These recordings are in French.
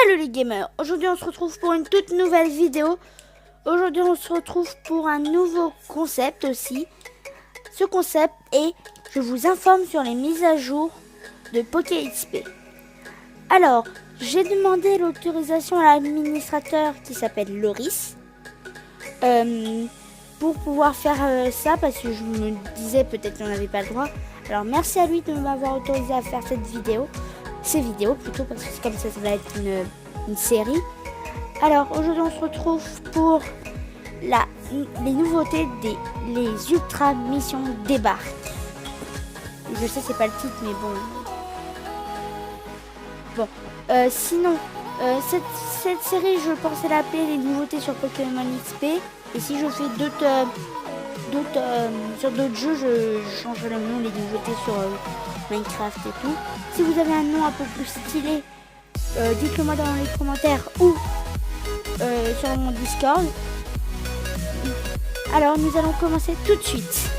Salut les gamers, aujourd'hui on se retrouve pour une toute nouvelle vidéo. Aujourd'hui on se retrouve pour un nouveau concept aussi. Ce concept est, je vous informe sur les mises à jour de PokéXP. Alors, j'ai demandé l'autorisation à l'administrateur qui s'appelle Loris. Pour pouvoir faire ça, parce que je me disais peut-être qu'on n'avait pas le droit. Alors merci à lui de m'avoir autorisé à faire cette vidéo. Ces vidéos plutôt, parce que c'est comme ça va être une série. Alors aujourd'hui on se retrouve pour les nouveautés les Ultra Missions débarquent. Je sais c'est pas le titre mais bon. Sinon cette série je pensais l'appeler les nouveautés sur Pokémon XP. Et si je fais sur d'autres jeux, je changerai le nom, les nouveautés sur Minecraft et tout. Si vous avez un nom un peu plus stylé, dites-le moi dans les commentaires ou sur mon Discord. Alors nous allons commencer tout de suite.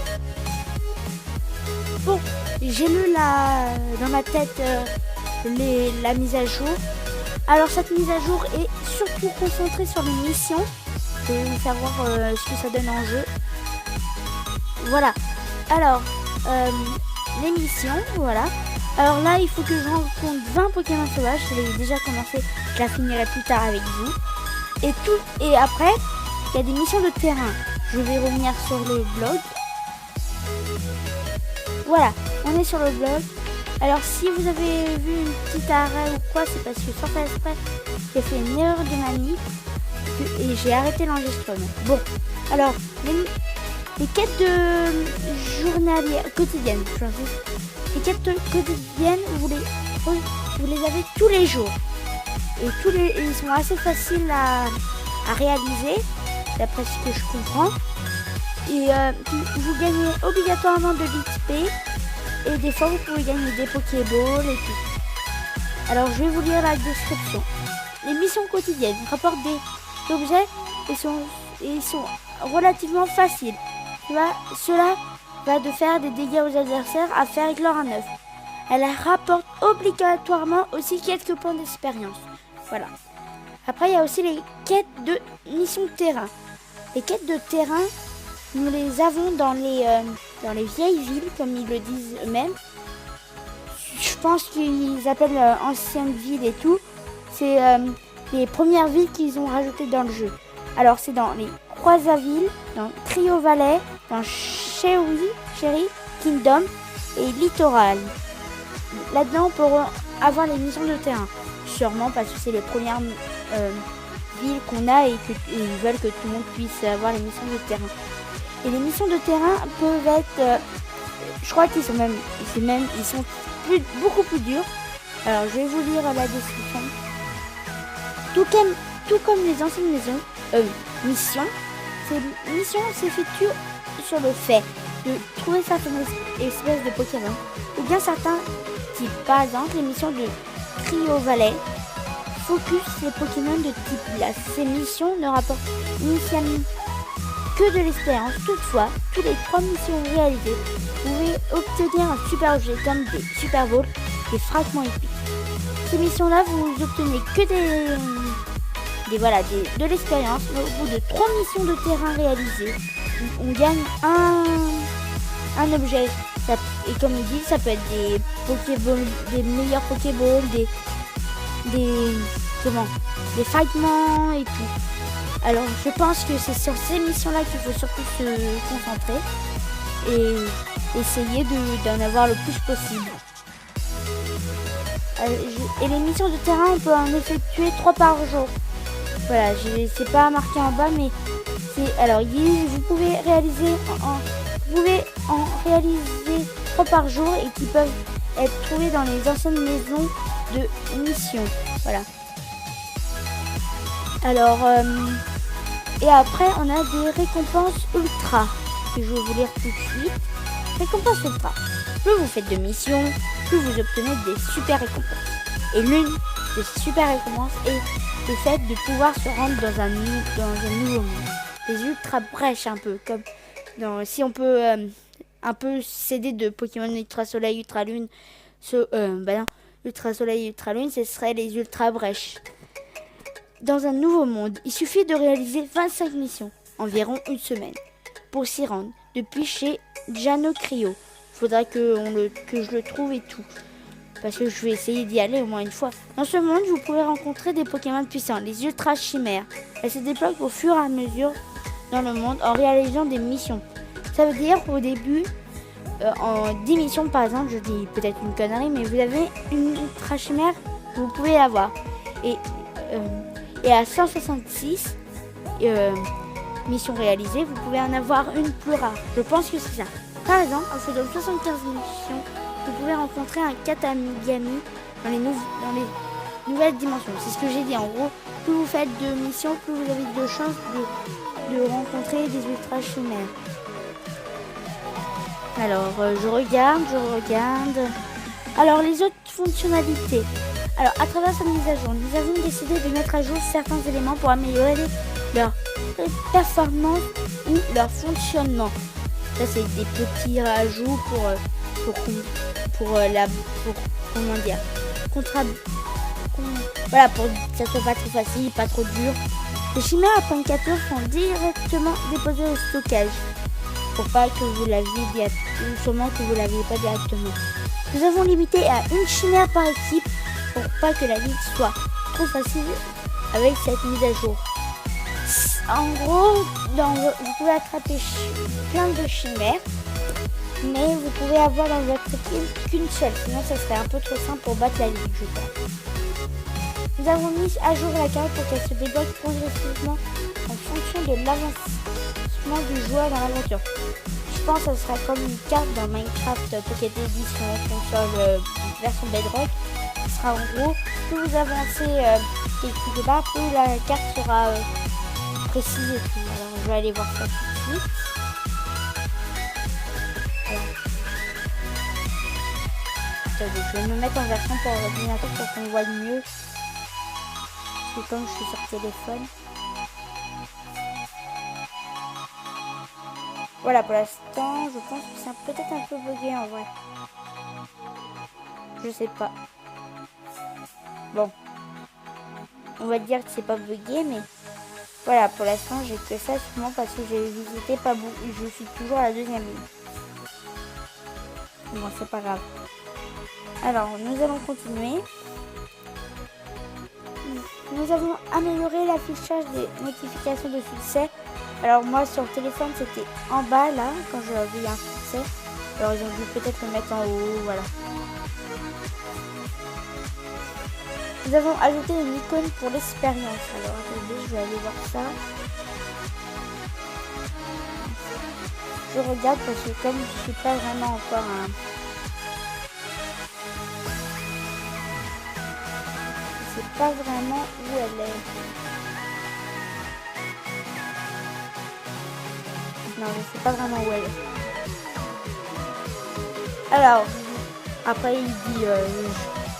Bon, j'ai lu dans ma tête la mise à jour. Alors cette mise à jour est surtout concentrée sur les missions. Je vais savoir ce que ça donne en jeu. Voilà. Alors, les missions, voilà. Alors là, il faut que je rencontre 20 Pokémon sauvages. Je l'ai déjà commencé, je la finirai plus tard avec vous. Et après, il y a des missions de terrain. Je vais revenir sur le blog. Voilà, on est sur le blog. Alors si vous avez vu une petite arrêt ou quoi, c'est parce que sans faire exprès, j'ai fait une erreur de manip. Et j'ai arrêté l'enregistrement. Bon, alors, les quêtes de journalières, quotidiennes, les quêtes quotidiennes, vous les avez tous les jours. Et ils sont assez faciles à réaliser, d'après ce que je comprends. Et vous gagnez obligatoirement de l'XP. Et des fois, vous pouvez gagner des Pokéballs et tout. Alors, je vais vous lire la description. Les missions quotidiennes rapportent des objets et sont relativement faciles. Cela va de faire des dégâts aux adversaires à faire éclore un œuf. Elle rapporte obligatoirement aussi quelques points d'expérience. Voilà. Après, il y a aussi les quêtes de mission de terrain. Les quêtes de terrain, nous les avons dans les vieilles villes, comme ils le disent eux-mêmes. Je pense qu'ils appellent anciennes villes et tout. C'est les premières villes qu'ils ont rajoutées dans le jeu. Alors c'est dans les Croisaville, dans Trio Valley, dans Cherry Kingdom et Littoral. Là-dedans on peut avoir les missions de terrain. Sûrement parce que c'est les premières villes qu'on a et ils veulent que tout le monde puisse avoir les missions de terrain. Et les missions de terrain peuvent être, je crois qu'ils sont beaucoup plus durs. Alors je vais vous lire la description. Tout comme les anciennes missions, ces missions s'effectuent sur le fait de trouver certaines espèces de Pokémon ou bien certains types. Par exemple, les missions de Trio Valley focus les Pokémon de type glace. Ces missions ne rapportent initialement que de l'expérience. Toutefois, tous les 3 missions réalisées, vous pouvez obtenir un super objet comme des Super Balls, des fragments épiques. Ces missions-là, vous obtenez que de l'expérience. Mais au bout de 3 missions de terrain réalisées, on gagne un objet. Et comme il dit, ça peut être des Pokéballs, des meilleurs Pokéballs, des fragments et tout. Alors je pense que c'est sur ces missions-là qu'il faut surtout se concentrer et essayer d'en avoir le plus possible. Et les missions de terrain, on peut en effectuer 3 par jour. Voilà, c'est pas marqué en bas, mais alors vous pouvez en réaliser 3 par jour et qui peuvent être trouvés dans les anciennes maisons de mission. Voilà. Alors et après on a des récompenses ultra que je vais vous lire tout de suite. Récompenses ultra. Plus vous faites de missions, plus vous obtenez des super récompenses. Et l'une des super récompenses est le fait de pouvoir se rendre dans un nouveau monde. Les ultra brèches un peu, comme si on peut un peu s'aider de Pokémon Ultra Soleil, Ultra Lune. Ultra Soleil, Ultra Lune, ce serait les ultra brèches. dans un nouveau monde. Il suffit de réaliser 25 missions, environ une semaine, pour s'y rendre, depuis chez Jano Cryo. Faudra que je le trouve et tout, parce que je vais essayer d'y aller au moins une fois. Dans ce monde, vous pouvez rencontrer des Pokémon puissants, les Ultra Chimères. Elles se débloquent au fur et à mesure dans le monde en réalisant des missions. Ça veut dire au début, en 10 missions par exemple, je dis peut-être une connerie, mais vous avez une Ultra Chimère que vous pouvez avoir. Et à 166 missions réalisées, vous pouvez en avoir une plus rare. Je pense que c'est ça. Par exemple, en faisant 75 missions, vous pouvez rencontrer un Katamigami dans les nouvelles dimensions. C'est ce que j'ai dit. En gros, plus vous faites de missions, plus vous avez de chances de rencontrer des ultra chimères. Alors, je regarde. Alors, les autres fonctionnalités. Alors, à travers cette mise à jour, nous avons décidé de mettre à jour certains éléments pour améliorer leur performance ou leur fonctionnement. Ça, c'est des petits rajouts pour que ça soit pas trop facile, pas trop dur. Les chimères à point 14 sont directement déposées au stockage pour pas que vous l'aviez ou sûrement que vous l'aviez pas directement. Nous avons limité à une chimère par équipe pour pas que la vie soit trop facile avec cette mise à jour. En gros, vous pouvez attraper plein de chimères, mais vous pouvez avoir dans votre équipe qu'une seule, sinon ça serait un peu trop simple pour battre la ligue, je pense. Nous avons mis à jour la carte pour qu'elle se débloque progressivement en fonction de l'avancement du joueur dans l'aventure. Je pense que ce sera comme une carte dans Minecraft Pocket Edition console version Bedrock. Ce sera en gros, plus vous avancez quelque part, plus la carte sera précise et tout. Alors je vais aller voir ça tout de suite. Voilà. Attendez, je vais me mettre en version pour l'ordinateur pour qu'on voit mieux. Parce que comme je suis sur téléphone. Voilà, pour l'instant, je pense que c'est peut-être un peu bugué en vrai. Je sais pas. Bon. On va dire que c'est pas bugué, mais voilà, pour l'instant, j'ai que ça, sûrement parce que j'ai visité pas beaucoup. Je suis toujours à la deuxième ligne. Bon, c'est pas grave. Alors, nous allons continuer. Nous avons amélioré l'affichage des notifications de succès. Alors moi sur le téléphone c'était en bas là quand j'avais un succès. Alors ils ont dû peut-être le mettre en haut, voilà. Nous avons ajouté une icône pour l'expérience. Alors attendez, je vais aller voir ça. Je regarde parce que comme je suis pas vraiment encore un... Je sais pas vraiment où elle est. Non, je sais pas vraiment où elle est. Alors, après il dit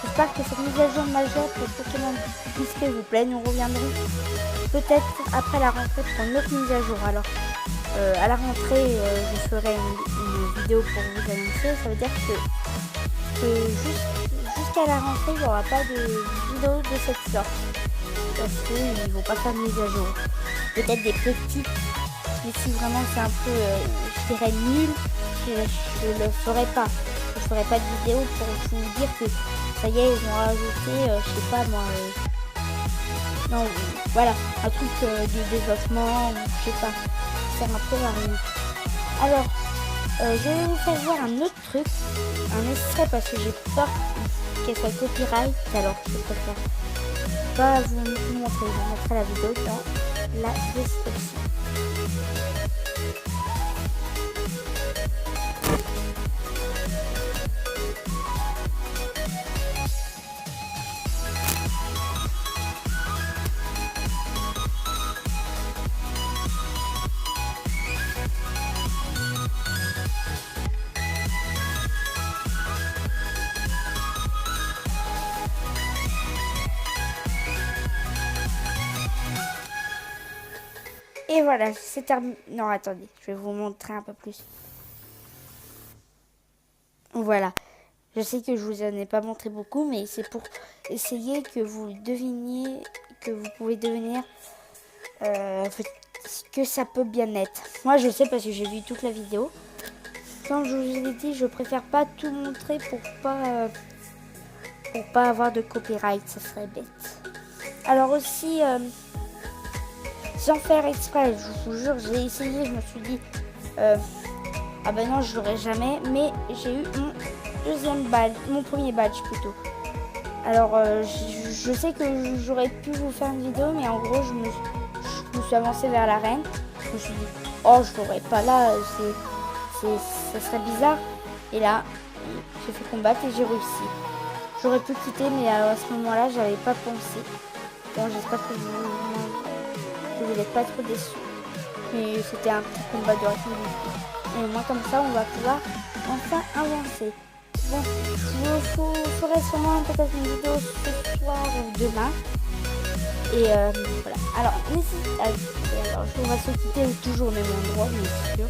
j'espère que cette mise à jour majeure pour Pokémon Disque vous plaît. Nous reviendrons peut-être après la rentrée pour une autre mise à jour. Alors, à la rentrée, je ferai une vidéo pour vous annoncer. Ça veut dire que jusqu'à la rentrée, il n'y aura pas de vidéo de cette sorte. Parce qu'ils ne vont pas faire de mise à jour. Peut-être des petites. Mais si vraiment c'est un peu, je dirais nul, je le ferai pas. Je ferai pas de vidéo pour vous dire que ça y est, ils ont rajouté, je sais pas moi, non, voilà, un truc de développement, je sais pas, ça sert un peu à rien. Alors, je vais vous faire voir un autre truc, un extrait parce que j'ai peur qu'elle soit copyright, alors je préfère pas vous montrer, je vous montrerai la vidéo dans la description. Et voilà, c'est terminé. Non, attendez, je vais vous montrer un peu plus. Voilà. Je sais que je vous en ai pas montré beaucoup, mais c'est pour essayer que vous deviniez que vous pouvez devenir que ça peut bien être. Moi, je sais parce que j'ai vu toute la vidéo. Comme je vous ai dit, je préfère pas tout montrer pour pas avoir de copyright, ça serait bête. Alors aussi, sans faire exprès, je vous jure, j'ai essayé, je me suis dit, ah ben non, je l'aurais jamais, mais j'ai eu mon deuxième badge, mon premier badge plutôt. Alors, je sais que j'aurais pu vous faire une vidéo, mais en gros, je me suis avancée vers l'arène. Je me suis dit, oh, je l'aurais pas là, ça serait bizarre. Et là, j'ai fait combattre et j'ai réussi. J'aurais pu quitter, mais à ce moment-là, j'avais pas pensé. Bon, j'espère que vous n'êtes pas trop déçus. Mais c'était un petit combat de rapidité. Et au moins comme ça, on va pouvoir enfin avancer. Bon, je ferai sûrement peut-être une vidéo ce soir ou demain. Et voilà. Alors, alors, on va se quitter toujours au même endroit, bien sûr.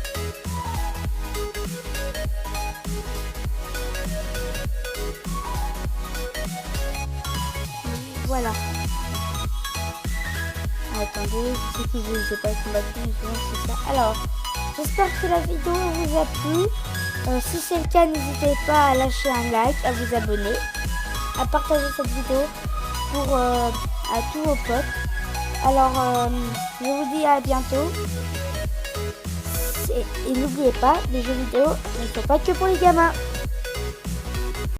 Voilà. Attendez, c'est que je n'ai pas combattu, c'est ça. Alors, j'espère que la vidéo vous a plu. Si c'est le cas, n'hésitez pas à lâcher un like, à vous abonner, à partager cette vidéo à tous vos potes. Alors, je vous dis à bientôt. Et n'oubliez pas, les jeux vidéo ne sont pas que pour les gamins.